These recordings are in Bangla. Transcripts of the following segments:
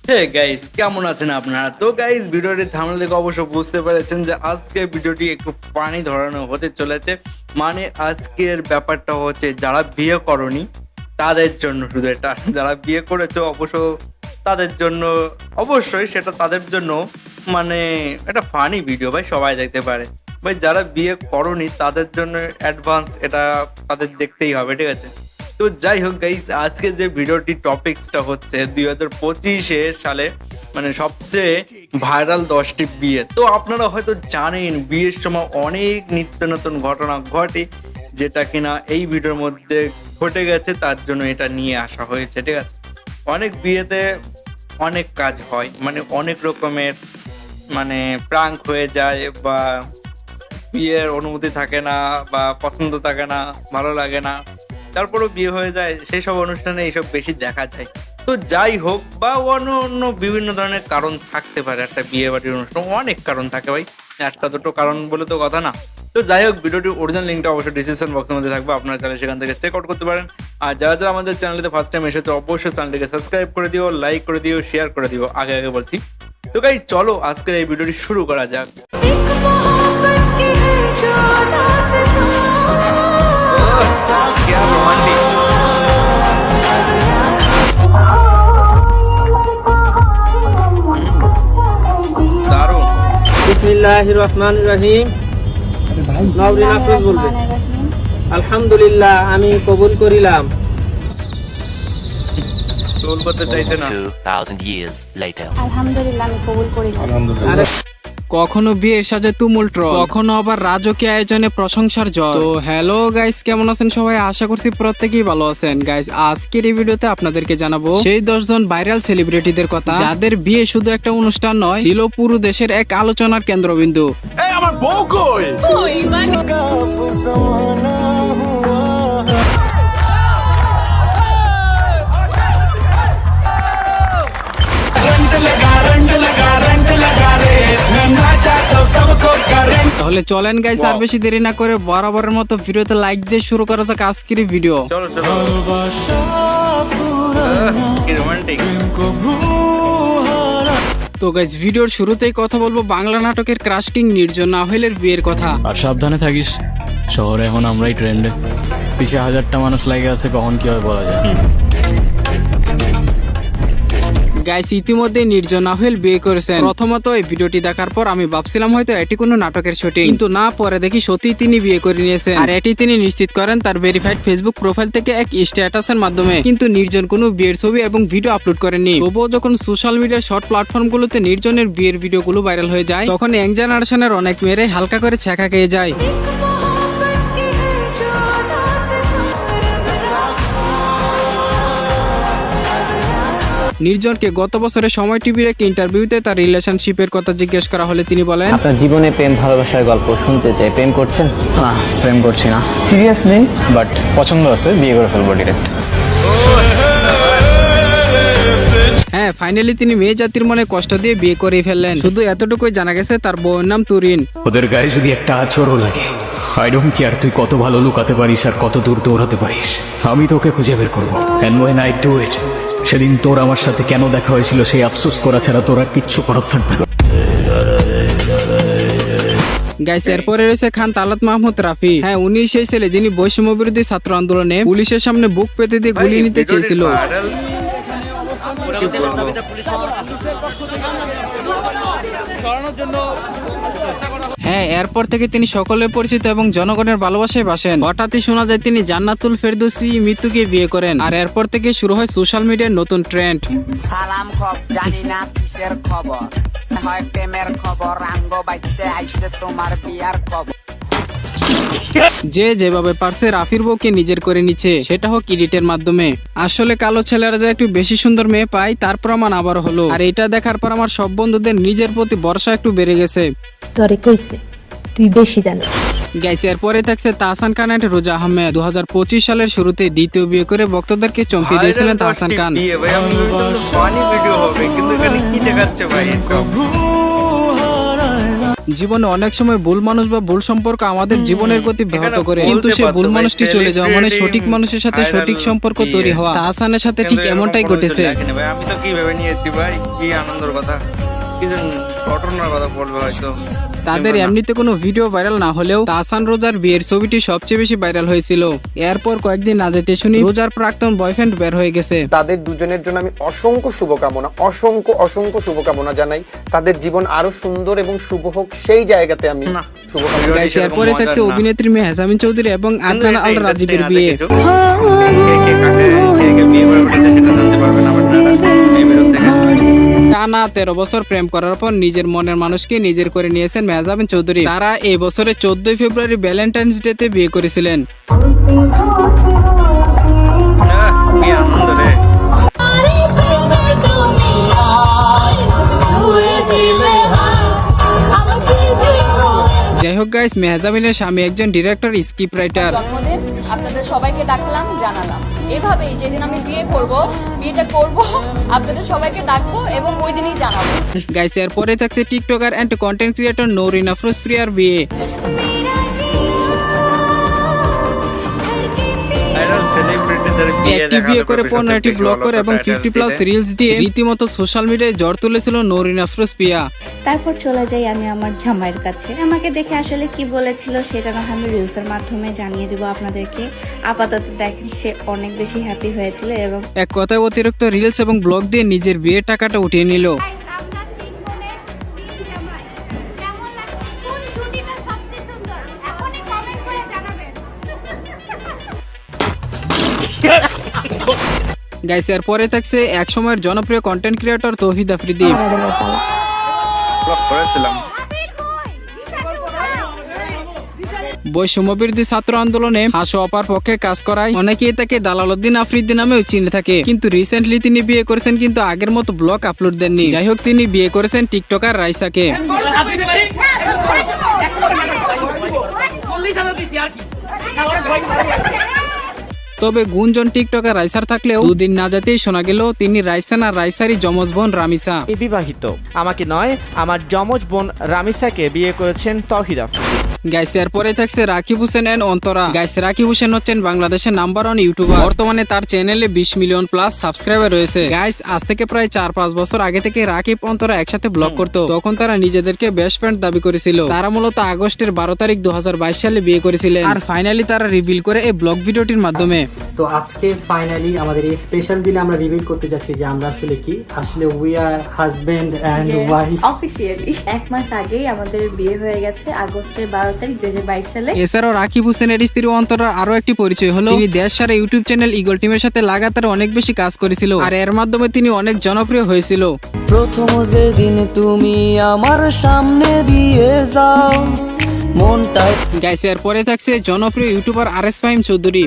হে গাইস, কেমন আছেন আপনারা? তো গাইস, ভিডিওটি থাম্বনেল দেখে অবশ্য বুঝতে পেরেছেন যে আজকে ভিডিওটি একটু পানি ধরানো হতে চলেছে। মানে আজকের ব্যাপারটা হচ্ছে যারা বিয়ে করনি তাদের জন্য, শুধু এটা যারা বিয়ে করেছো অবশ্য তাদের জন্য, অবশ্যই সেটা তাদের জন্য। মানে এটা ফানি ভিডিও ভাই, সবাই দেখতে পারে ভাই। যারা বিয়ে করনি তাদের জন্য অ্যাডভান্স, এটা তাদের দেখতেই হবে, ঠিক আছে? তো যাই হোক গাইস, আজকে যে ভিডিওটি টপিকসটা হচ্ছে 2025 সালে মানে সবচেয়ে ভাইরাল 10টি বিয়ে। তো আপনারা হয়তো জানেন বিয়ের সময় অনেক নিত্য নতুন ঘটনা ঘটে, যেটা কিনা এই ভিডিওর মধ্যে ঘটে গেছে, তার জন্য এটা নিয়ে আসা হয়েছে, ঠিক আছে? অনেক বিয়েতে অনেক কাজ হয়, মানে অনেক রকমের মানে প্রাঙ্ক হয়ে যায়, বা বিয়ের অনুমতি থাকে না, বা পছন্দ থাকে না, ভালো লাগে না, তারপরেও বিয়ে হয়ে যায়। সেই সব অনুষ্ঠানে এইসব বেশি দেখা যায়। তো যাই হোক, বা অন্য অন্য বিভিন্ন ধরনের কারণ থাকতে পারে, একটা বিয়ে বাড়ির অনুষ্ঠান অনেক কারণ থাকে ভাই, একটা দুটো কারণ বলে তো কথা না। তো যাই হোক, ভিডিওটির অরিজিনাল লিঙ্কটা অবশ্যই ডিসক্রিপশন বক্সের মধ্যে থাকবে, আপনারা চাইলে সেখান থেকে চেক আউট করতে পারেন। আর যারা যারা আমাদের চ্যানেলে ফার্স্ট টাইম এসেছে অবশ্যই চ্যানেলটিকে সাবস্ক্রাইব করে দিও, লাইক করে দিও, শেয়ার করে দিও, আগে আগে বলছি। তো গাইস, চলো আজকের এই ভিডিওটি শুরু করা যাক। क्या रोमांटिक। দারুণ। বিসমিল্লাহির রহমানির রহিম। নাওরিন আফরোজ বলবে। আলহামদুলিল্লাহ, আমি কবুল করিলাম। কবুল করতে চাইছে না। 2000 years later. আলহামদুলিল্লাহ, আমি কবুল করি না। আরে কখনো বিয়ের সাজে তুমুল ট্রল, কখনো আবার রাজকীয় আয়োজনে প্রশংসার ঝড়। তো হ্যালো গাইস, কেমন আছেন সবাই? আশা করছি প্রত্যেকেই ভালো আছেন। গাইস, আজকের এই ভিডিওতে আপনাদেরকে জানাবো সেই 10 জন ভাইরাল সেলিব্রিটিদের কথা, যাদের বিয়ে শুধু একটা অনুষ্ঠান নয়, ছিল পুরো দেশের এক আলোচনার কেন্দ্রবিন্দু। তাহলে চলেন গাইস, আর বেশি দেরি না করে বরাবরের মতো ভিডিওতে লাইক দিয়ে শুরু করা যাক আজকের এই ভিডিও। চলো চলো। কি রোমান্টিক। তো গাইস, ভিডিওর শুরুতেই কথা বলবো বাংলা নাটকের ক্রাশ কিং নির্জন নাহিলের বিয়ের কথা। আর সাবধানে থাকিস, শহরে এখন আমরাই ট্রেন্ডে, পিছিয়ে হাজারটা মানুষ লাগে আছে, কখন কি হয় বলা যায়। গাইস, ইতিমধ্যে নির্জন নাহিল বিয়ে করেছেন। প্রথমত এই ভিডিওটি দেখার পর আমি ভাবছিলাম হয়তো এটি কোনো নাটকের শুটিং, কিন্তু না, পরে দেখি সত্যি তিনি বিয়ে করে নিয়েছেন। আর এটি তিনি নিশ্চিত করেন তার ভেরিফাইড ফেসবুক প্রোফাইল থেকে এক স্ট্যাটাসের মাধ্যমে। কিন্তু নির্জন কোনো বিয়ের ছবি এবং ভিডিও আপলোড করেননি। তবুও যখন সোশ্যাল মিডিয়ার শর্ট প্ল্যাটফর্মগুলোতে নির্জনের বিয়ের ভিডিওগুলো ভাইরাল হয়ে যায়, তখন ইয়াং জেনারেশনের অনেক মেয়েরে হালকা করে ছ্যাঁকা খেয়ে যায়। নির্জনকে গত বছরের সময় টিভির এক ইন্টারভিউতে তার রিলেশনশিপের কথা জিজ্ঞেস করা হলে তিনি বলেন, আপনার জীবনে প্রেম ভালোবাসার গল্প শুনতে চাই। প্রেম করছেন? না, প্রেম করছি না, সিরিয়াসলি? বাট পছন্দ আছে, বিয়ে করে ফেলবো ডিরেক্ট। হ্যাঁ, ফাইনালি তিনি মেয়ে জাতির মনে কষ্ট দিয়ে বিয়ে করে ফেললেন। শুধু এতটুকুই জানা গেছে তার বউয়ের নাম তুরিন। ওদের গায়ে যদি একটা আচরও লাগে, আই ডোন্ট কেয়ার তুই কত ভালো লুকাতে পারিস আর কত দূর দৌড়াতে পারিস, আমি তোকে খুঁজে বের করবো। And when I do it, সেদিন তোর আমার সাথে কেন দেখা হয়েছিল সেই আফসোস করা ছাড়া তোর আর কিচ্ছু করার থাকবে না। গাইস, এরপরে রয়েছে খান তালাত মাহমুদ রাফি। হ্যাঁ, উনি সেই ছেলে যিনি বৈষম্য বিরোধী ছাত্র আন্দোলনে পুলিশের সামনে বুক পেতে দিয়ে গুলি নিতে চেয়েছিল। হ্যাঁ, এরপর থেকে তিনি সকলের পরিচিত এবং জনগণের ভালোবাসায় বাসেন। হঠাৎই শোনা যায় তিনি জান্নাতুল ফেরদৌসী মৃত্যুকে বিয়ে করেন। আর এরপর থেকে শুরু হয় সোশ্যাল মিডিয়ার নতুন ট্রেন্ড। সালাম জানি না কিসের খবর, হয় প্রেমের খবর, আঙ্গ বাইতে আইছে তোমার বিয়ার খবর। যে যেভাবে পারছে রাফির বউকে নিজের করে নিচ্ছে, সেটা হোক এডিটের মাধ্যমে। আসলে কালো ছেলেরা যে একটু বেশি সুন্দর মেয়ে পায় তার প্রমাণ আবার হলো। আর এটা দেখার পর আমার সব বন্ধুদের নিজের প্রতি ভরসা একটু বেড়ে গেছে। তোরে কইছে তুই বেশি জানিস। গাইস, এরপরে থাকছে তাহসান খান এন্ড রোজা আহমেদ। 2025 সালের শুরুতে দ্বিতীয় বিয়ে করে ভক্তদেরকে চমকে দিয়েছিলেন তাহসান খান। বিয়ে ভাই, আমি ফানি ভিডিও হবে, কিন্তু এখানে কি দেখাচ্ছে ভাই? জীবনে অনেক সময় ভুল মানুষ বা ভুল সম্পর্ক আমাদের জীবনের গতি ব্যাহত করে, কিন্তু সেই ভুল মানুষটি চলে যাওয়া মানে সঠিক মানুষের সাথে সঠিক সম্পর্ক তৈরি হওয়া। তাহসানের সাথে ঠিক এমনটাই ঘটেছে। ভাই আমি তো কি ভেবে নিয়েছি ভাই, কি আনন্দের কথা, কি যেন ঘটনার কথা বলবে হয়তো। তাদের এমনিতে কোনো ভিডিও ভাইরাল না হলেও তাহসান রোজার বিয়ের ছবিটি সবচেয়ে বেশি ভাইরাল হয়েছিল। এরপর কয়েকদিন না যেতে শুনি রোজার প্রাক্তন বয়ফ্রেন্ড বের হয়ে গেছে। তাদের দুজনের জন্য আমি অসংখ্য শুভকামনা জানাই। তাদের জীবন আরো সুন্দর এবং শুভ হোক, সেই জায়গাতে আমি শুভকামনা। গাইস, এরপরে থাকছে অভিনেত্রী মেহজাবিন চৌধুরি এবং আদনান আল রাজীবের বিয়ে। টানা 13 বছর প্রেম করার পর নিজের মনের মানুষকে নিজের করে নিয়েছেন মেহজাবিন চৌধুরী। তারা এই বছরের 14 ফেব্রুয়ারি ভ্যালেন্টাইন্স ডে তে বিয়ে করেছিলেন। কি আনন্দ রে। যাই হোক গাইস, মেহজাবিনের স্বামী একজন ডিরেক্টর, স্ক্রিপ্ট রাইটার। জন্মদিন আপনাদের সবাইকে ডাকলাম, জানালাম। এভাবেই যেদিন আমি বিয়েটা করব আপনাদের সবাইকে ডাকবো এবং ওই দিনই জানাবো। গাইস, এরপরে থাকছে TikToker and content creator Nowrin Afroz প্রিয়ার বিয়ে। একটি বিয়ে করে 15টি ব্লগ করে এবং 50+ রিলস দিয়ে রীতিমতো সোশ্যাল মিডিয়ায় জ্বর তুলেছিল নৌরিন আফরোজ প্রিয়া। তারপর চলে যাই আমি আমার জামাইয়ের কাছে। আমাকে দেখে আসলে কি বলেছিল সেটা না আমি রিলসের মাধ্যমে জানিয়ে দেবো আপনাদেরকে। আপাতত দেখেন সে অনেক বেশি হ্যাপি হয়েছিল এবং এক কথায় অতিরিক্ত রিলস এবং ব্লগ দিয়ে নিজের বিয়ের টাকাটা উঠিয়ে নিল। গাইস, এরপরে থাকছে এক সময়ের জনপ্রিয় কন্টেন্ট ক্রিয়েটর তৌহিদ আফ্রিদি। বৈষম্যবিরোধী ছাত্র আন্দোলনে হাসো অপার পক্ষে কাজ করায় অনেকেই তাকে দালালউদ্দিন আফ্রিদি নামেও চিনে থাকে। কিন্তু রিসেন্টলি তিনি বিয়ে করেছেন, কিন্তু আগের মতো ব্লগ আপলোড দেননি। যাই হোক, তিনি বিয়ে করেছেন টিকটকার রাইসাকে। তবে গুঞ্জন টিকটকার রাইসার থাকলেও দুদিন না যেতেই শোনা গেল তিনি রাইসান আর রাইসারই যমজ বোন রামিসা। বিবাহিত, আমাকে নয় আমার যমজ বোন রামিসাকে বিয়ে করেছেন তৌহিদ আফ্রিদি। গাইস, এরপরে থাকছে রাকিব হোসেন এন্ড অন্তরা। গাইস, রাকিব হোসেন হচ্ছেন বাংলাদেশের নাম্বার 1 ইউটিউবার। বর্তমানে তার চ্যানেলে 20 মিলিয়ন প্লাস সাবস্ক্রাইবার রয়েছে। গাইস, আজ থেকে প্রায় 4-5 বছর আগে থেকে রাকিব অন্তরা একসাথে ব্লগ করতো। তখন তারা নিজেদেরকে বেস্ট ফ্রেন্ড দাবি করেছিল। তারা মূলত আগস্টের 12 তারিখ 2022 সালে বিয়ে করেছিলেন। আর ফাইনালি তারা রিভিল করে এই ব্লগ ভিডিওটির মাধ্যমে। তো আজকে ফাইনালি আমাদের এই স্পেশাল দিনে আমরা রিভিল করতে যাচ্ছি যে আমরা আসলে কি, আসলে we are husband and wife. Officially 1 মাস আগেই আমাদের বিয়ে হয়ে গেছে, আগস্টের 12 তারিখ 2022 সালে। এছাড়াও রাকিব হোসেনের স্ত্রী অন্তরার আরো একটি পরিচয় হলো তিনি দেশ সারা ইউটিউব চ্যানেল ইগল টিমের সাথে লাগাতার অনেক বেশি কাজ করেছিল, আর এর মাধ্যমে তিনি অনেক জনপ্রিয় হয়েছিল। প্রথম যেদিন তুমি আমার সামনে দিয়ে যাও মনটা। গাইস, এরপরে থাকছে জনপ্রিয় YouTuber RS Fahim Chowdhury.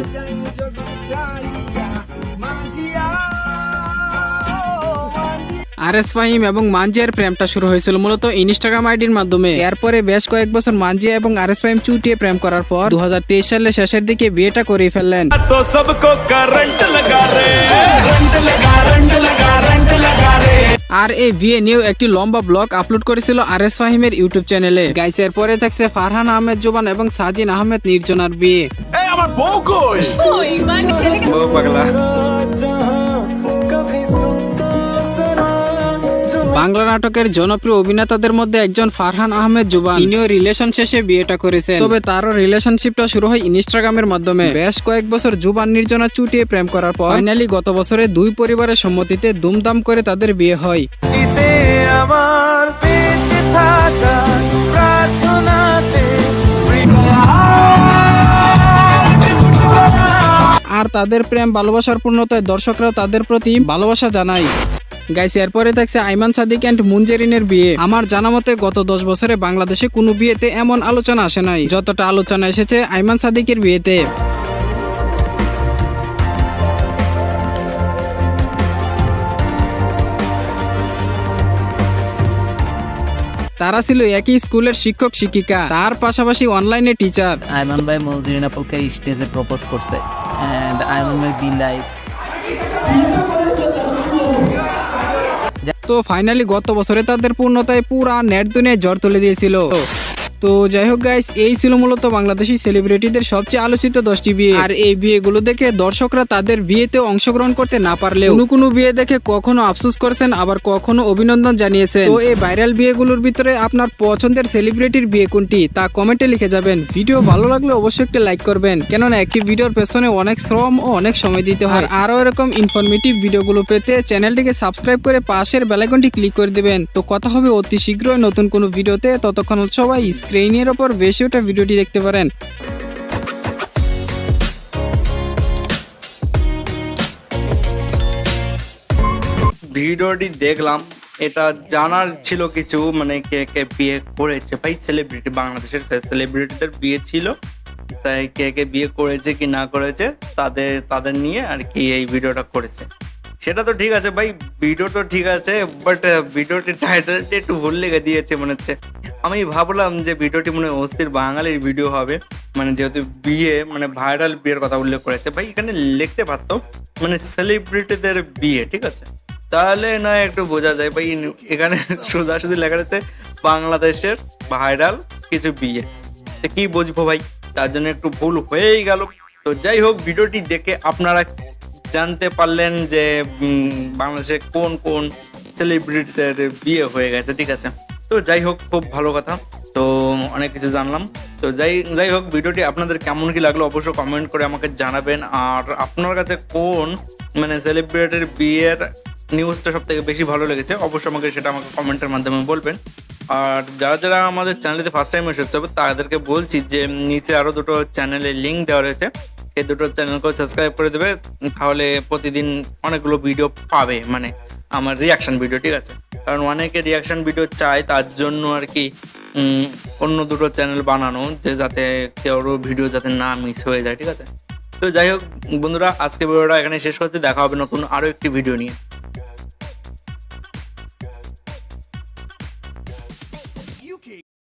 RS Fahim এবং মানজিয়ার প্রেমটা শুরু হয়েছিল মূলত ইনস্টাগ্রাম আইডির মাধ্যমে। এরপরে বেশ কয়েক বছর মানজিয়া এবং আরএস ফাহিম চুটিয়ে প্রেম করার পর 2023 সালের শেষের দিকে বিয়েটা করে ফেললেন। আর এই বিয়ে নিয়েও একটি লম্বা ব্লগ আপলোড করেছিল আরএস ফাহিমের ইউটিউব চ্যানেলে। গাইস, এরপরে থাকছে ফারহান আহমেদ জোবান এবং সাজিন আহমেদ নির্জনার বিয়ে। বাংলা নাটকের জনপ্রিয় অভিনেতাদের মধ্যে একজন ফারহান আহমেদ জোবান। তিনিও রিলেশন শেষে বিয়েটা করেছেন, তবে তারও রিলেশনশিপটা শুরু হয় ইনস্টাগ্রামের মাধ্যমে। বেশ কয়েক বছর জোবান নির্জনা চুটিয়ে প্রেম করার পর ফাইনালি গত বছরে দুই পরিবারের সম্মতিতে দুমদাম করে তাদের বিয়ে হয়। আর তাদের প্রেম ভালোবাসার পূর্ণতায় দর্শকরা তাদের প্রতি ভালোবাসা জানায়। গাইস, এরপরে থাকছে আইমান সাদিক এন্ড মুনজেরিনের বিয়ে। আমার জানা মতে গত 10 বছরে বাংলাদেশে কোনো বিয়েতে এমন আলোচনা আসে নাই যতটা আলোচনা এসেছে আইমান সাদিকের বিয়েতে। তারা ছিল একই স্কুলের শিক্ষক শিক্ষিকা, তার পাশাপাশি অনলাইনে টিচার। আইমান ভাই মুনজেরিন আপুকে স্টেজে প্রপোজ করছে এন্ড আইমান ভাই বি লাইক। তো ফাইনালি গত বছরে তাদের পূর্ণতায় পুরা নেট দুনিয়ায় জ্বর তুলে দিয়েছিল। তো যাই হোক গাইস, এই ছিল মূলত বাংলাদেশি সেলিব্রিটিদের সবচেয়ে আলোচিত 10টি বিয়ে। আর এই বিয়েগুলো দেখে দর্শকরা তাদের বিয়েতে অংশগ্রহণ করতে না পারলেও কোনো বিয়ে দেখে কখনো আফসোস করেছেন, আবার কখনো অভিনন্দন জানিয়েছেন। তো এই ভাইরাল বিয়েগুলোর ভিতরে আপনার পছন্দের সেলিব্রিটির বিয়ে কোনটি তা কমেন্টে লিখে যাবেন। ভিডিও ভালো লাগলে অবশ্যই একটি লাইক করবেন, কেননা একটি ভিডিওর পেছনে অনেক শ্রম ও অনেক সময় দিতে হয়। আরো এরকম ইনফরমেটিভ ভিডিওগুলো পেতে চ্যানেলটিকে সাবস্ক্রাইব করে পাশের বেল আইকনটি ক্লিক করে দিবেন। তো কথা হবে অতি শীঘ্রই নতুন কোনো ভিডিওতে, ততক্ষণ সবাই স্ক্রিনের ওপর বেশি ওটা ভিডিওটি দেখতে পারেন। ভিডিওটি দেখলাম, এটা জানার ছিল কিছু, মানে কে কে বিয়ে করেছে ভাই। সেলিব্রিটি, বাংলাদেশের সেলিব্রিটিদের বিয়ে ছিল, তাই কে কে বিয়ে করেছে কি না করেছে তাদের নিয়ে আর কি এই ভিডিওটা করেছে। সেটা তো ঠিক আছে ভাই, ভিডিও তো ঠিক আছে, বাট ভিডিওটির টাইটেলটা একটু ভুল লেগে দিয়েছে মনে হচ্ছে। আমি ভাবলাম যে ভিডিওটি মনে হয় অস্থির বাঙালির ভিডিও হবে, মানে যেহেতু বিয়ে, মানে ভাইরাল বিয়ের কথা উল্লেখ করেছে। ভাই এখানে লিখতে পারতো মানে সেলিব্রিটিদের বিয়ে, ঠিক আছে, তাহলে নয় একটু বোঝা যায়। ভাই এখানে সোজাসুজি লেখা রয়েছে বাংলাদেশের ভাইরাল কিছু বিয়ে, তো কি বুঝবো ভাই, তার জন্য একটু ভুল হয়েই গেল। তো যাই হোক, ভিডিওটি দেখে আপনারা জানতে পারলেন যে বাংলাদেশে কোন কোন সেলিব্রিটিদের বিয়ে হয়ে গেছে, ঠিক আছে। তো যাই হোক, খুব ভালো কথা, তো অনেক কিছু জানলাম। তো যাই হোক, ভিডিওটি আপনাদের কেমন কি লাগলো অবশ্যই কমেন্ট করে আমাকে জানাবেন। আর আপনার কাছে কোন মানে সেলিব্রিটির বিয়ের নিউজটা সব থেকে বেশি ভালো লেগেছে অবশ্যই সেটা আমাকে কমেন্টের মাধ্যমে বলবেন। আর যারা আমাদের চ্যানেলে ফার্স্ট টাইম এসেছে তাদেরকে বলছি যে নিচে আরও দুটো চ্যানেলের লিঙ্ক দেওয়া রয়েছে, এই দুটো চ্যানেলকে সাবস্ক্রাইব করে দেবে, তাহলে প্রতিদিন অনেকগুলো ভিডিও পাবে, মানে আমার রিয়াকশান ভিডিও, ঠিক আছে। কারণ অনেকে রিয়াকশান ভিডিও চায়, তার জন্য আর কি অন্য দুটো চ্যানেল বানানো, যে যাতে কেউরও ভিডিও যাতে না মিস হয়ে যায়, ঠিক আছে। তো যাই হোক বন্ধুরা, আজকে ভিডিওটা এখানে শেষ করছি, দেখা হবে নতুন আরও একটি ভিডিও নিয়ে।